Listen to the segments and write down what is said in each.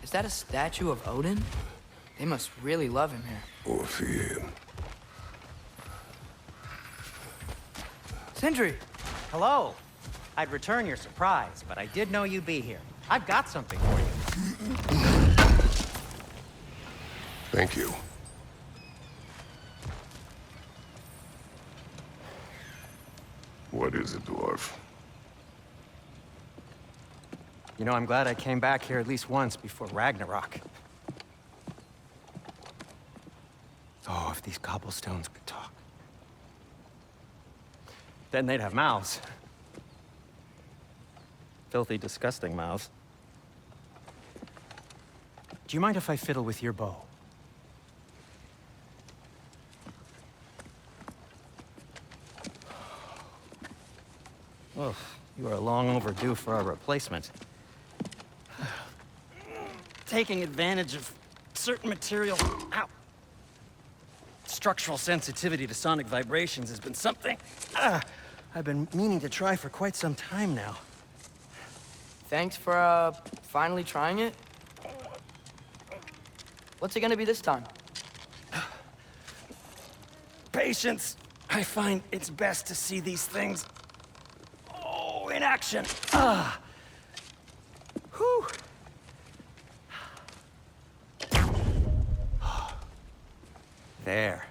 Is that a statue of Odin? They must really love him here. Or fear him. Sindri! Hello. I'd return your surprise, but I did know you'd be here. I've got something for you. Thank you. What is it, dwarf? You know, I'm glad I came back here at least once before Ragnarok. Oh, if these cobblestones could talk. Then they'd have mouths. Filthy, disgusting mouths. Do you mind if I fiddle with your bow? Oh, you are long overdue for a replacement. Taking advantage of certain material... Ow! Structural sensitivity to sonic vibrations has been something I've been meaning to try for quite some time now. Thanks for, finally trying it. What's it gonna be this time? Patience. I find it's best to see these things... Oh, in action. Whew. There.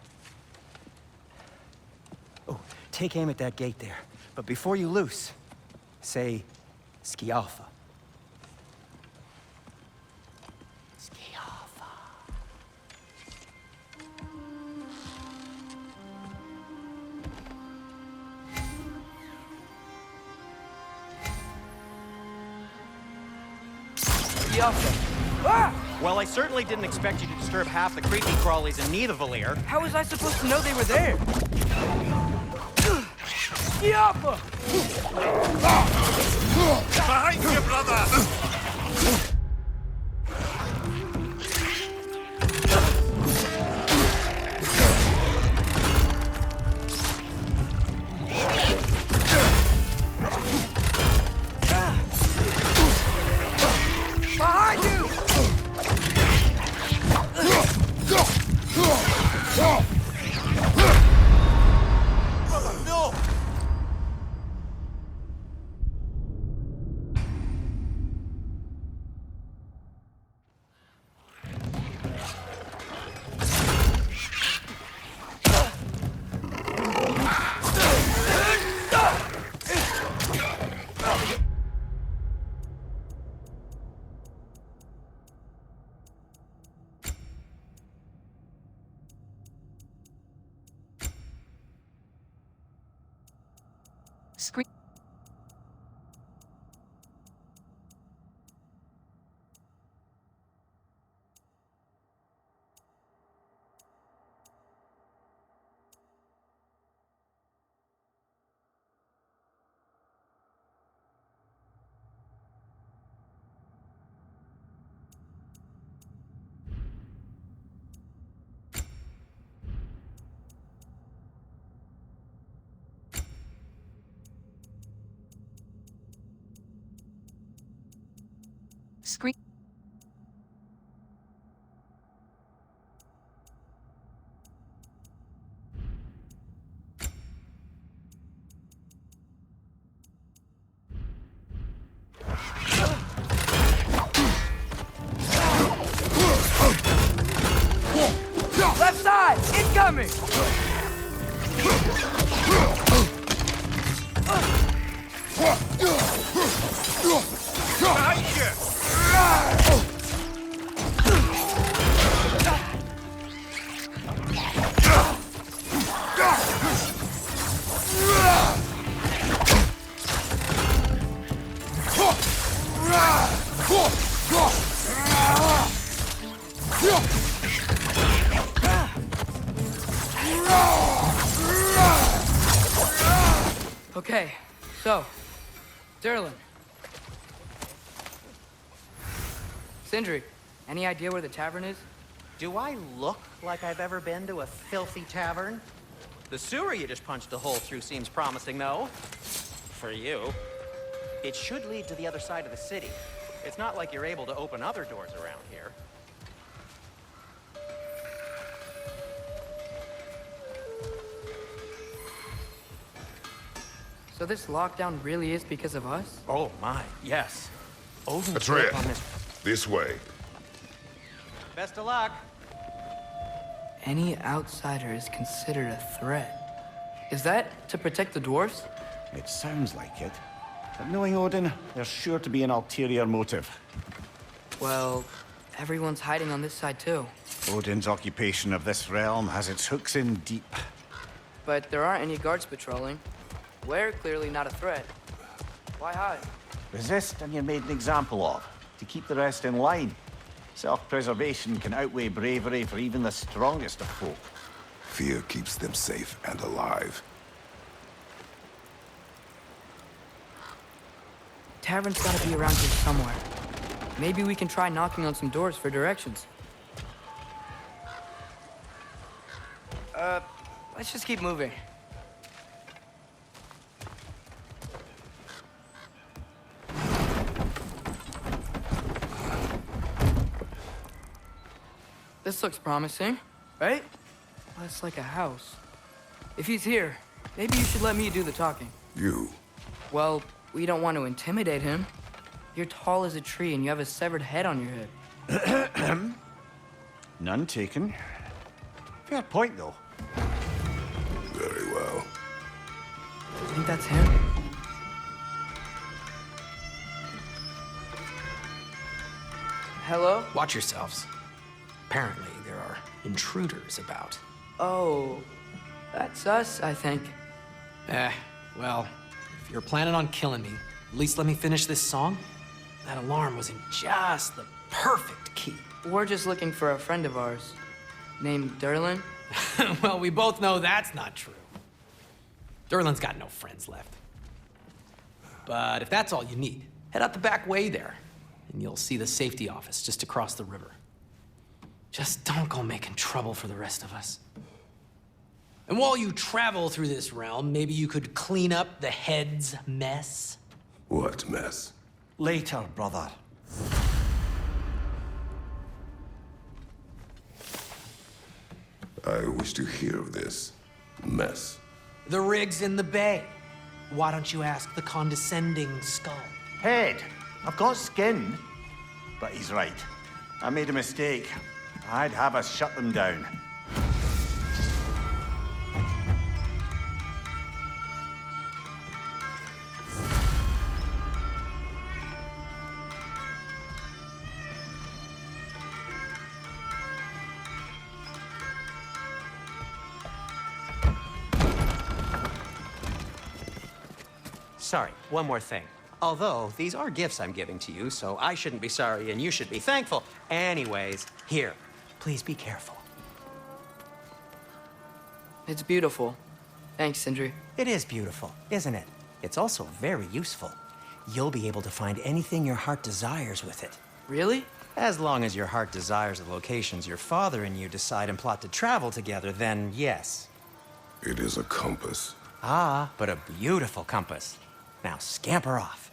Oh, take aim at that gate there. But before you loose, say, Skialfa. Skialfa. Skialfa. Ah! Well, I certainly didn't expect you to disturb half the creepy crawlies in Nidavellir. How was I supposed to know they were there? Skialfa! Behind you, brother! Behind you! Brother, no! Screen. Screen. Left side! Incoming! Behind you! Okay, so, Durlin. Sindri, any idea where the tavern is? Do I look like I've ever been to a filthy tavern? The sewer you just punched a hole through seems promising, though. For you. It should lead to the other side of the city. It's not like you're able to open other doors around here. So this lockdown really is because of us? Oh my, yes. Odin's Atreus, grip on this. this way. Best of luck. Any outsider is considered a threat. Is that to protect the dwarves? It sounds like it. But knowing Odin, there's sure to be an ulterior motive. Well, everyone's hiding on this side too. Odin's occupation of this realm has its hooks in deep. But there aren't any guards patrolling. We're clearly not a threat. Why hide? Resist and you're made an example of, to keep the rest in line. Self-preservation can outweigh bravery for even the strongest of folk. Fear keeps them safe and alive. Tavern's gotta be around here somewhere. Maybe we can try knocking on some doors for directions. Let's just keep moving. This looks promising, right? Less like a house. If he's here, maybe you should let me do the talking. You. Well, we don't want to intimidate him. You're tall as a tree and you have a severed head on your head. None taken. Fair point, though. Very well. I think that's him. Hello? Watch yourselves. Apparently, there are intruders about. Oh, that's us, I think. Well, if you're planning on killing me, at least let me finish this song. That alarm was in just the perfect key. We're just looking for a friend of ours named Derlin. Well, we both know that's not true. Derlin's got no friends left. But if that's all you need, head out the back way there, and you'll see the safety office just across the river. Just don't go making trouble for the rest of us. And while you travel through this realm, maybe you could clean up the head's mess. What mess? Later, brother. I wish to hear of this mess. The rig's in the bay. Why don't you ask the condescending skull? Head, I've got skin. But he's right. I made a mistake. I'd have us shut them down. Sorry, one more thing. Although, these are gifts I'm giving to you, so I shouldn't be sorry and you should be thankful. Anyways, here, please be careful. It's beautiful. Thanks, Sindri. It is beautiful, isn't it? It's also very useful. You'll be able to find anything your heart desires with it. Really? As long as your heart desires the locations your father and you decide and plot to travel together, then yes. It is a compass. Ah, but a beautiful compass. Now scamper off.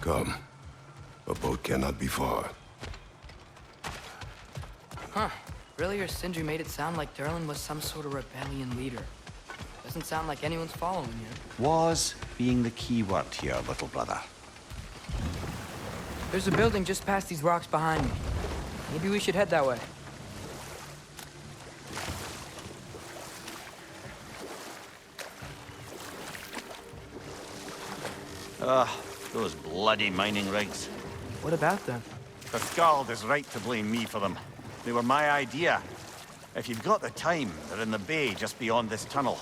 Come. A boat cannot be far. Huh. Earlier, Sindri made it sound like Durlin was some sort of rebellion leader. Doesn't sound like anyone's following you. Was being the key word here, little brother. There's a building just past these rocks behind me. Maybe we should head that way. Those bloody mining rigs. What about them? The Skald is right to blame me for them. They were my idea. If you've got the time, they're in the bay just beyond this tunnel.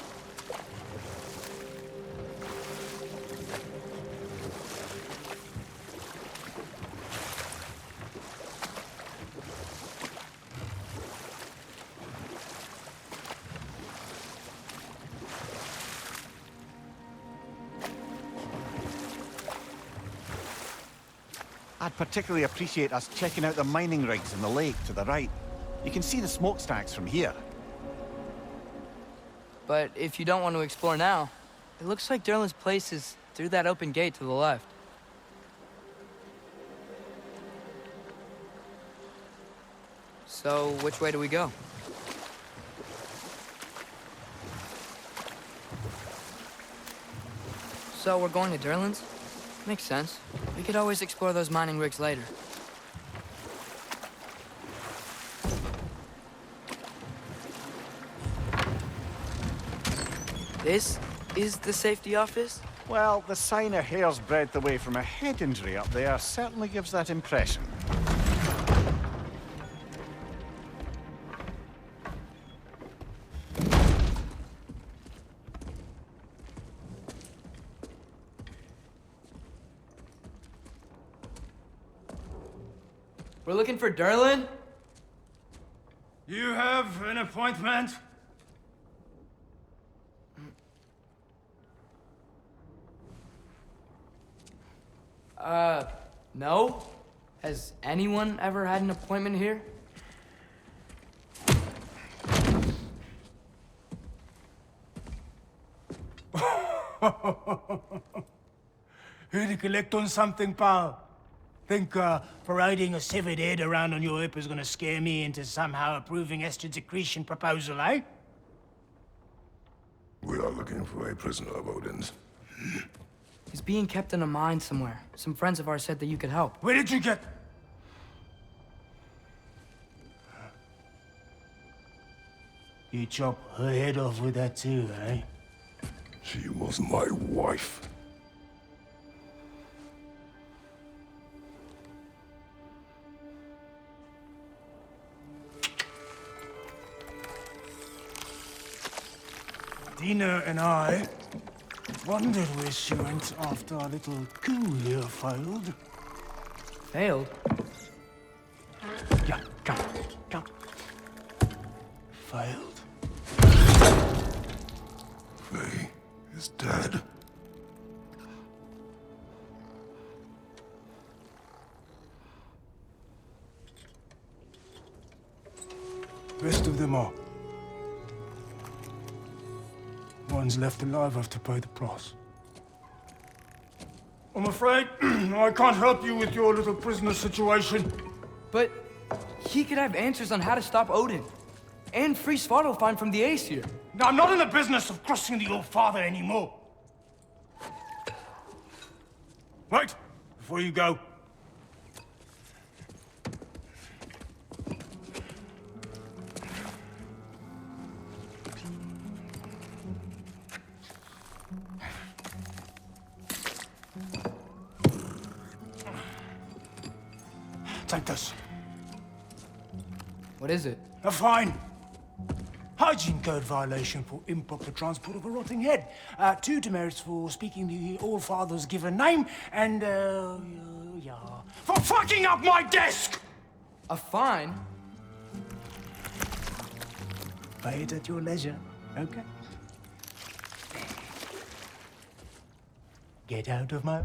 I'd particularly appreciate us checking out the mining rigs in the lake to the right. You can see the smokestacks from here. But if you don't want to explore now, it looks like Durlin's place is through that open gate to the left. So, which way do we go? So, we're going to Durlin's? Makes sense. We could always explore those mining rigs later. This is the safety office? Well, the sign a hair's breadth away from a head injury up there certainly gives that impression. We're looking for Durlin? You have an appointment? No? Has anyone ever had an appointment here? Here to collect on something, pal. Think parading a severed head around on your hip is gonna scare me into somehow approving Esther's accretion proposal, eh? We are looking for a prisoner of Odin's. He's being kept in a mine somewhere. Some friends of ours said that you could help. Where did you get... You chop her head off with that too, eh? She was my wife. Dina and I wondered where she went after our little coup here failed. Failed? Yeah, come. Failed. Faye is dead. Rest of them are. Ones left alive have to pay the price. I'm afraid I can't help you with your little prisoner situation. But he could have answers on how to stop Odin. And free Svartalfheim from the Aesir. Now, I'm not in the business of crossing the old father anymore. Right, before you go. Take this. What is it? A fine. Hygiene code violation for improper transport of a rotting head. 2 demerits for speaking the All-Father's given name, and, yeah, for fucking up my desk! A fine? Pay it at your leisure, okay? Get out of my...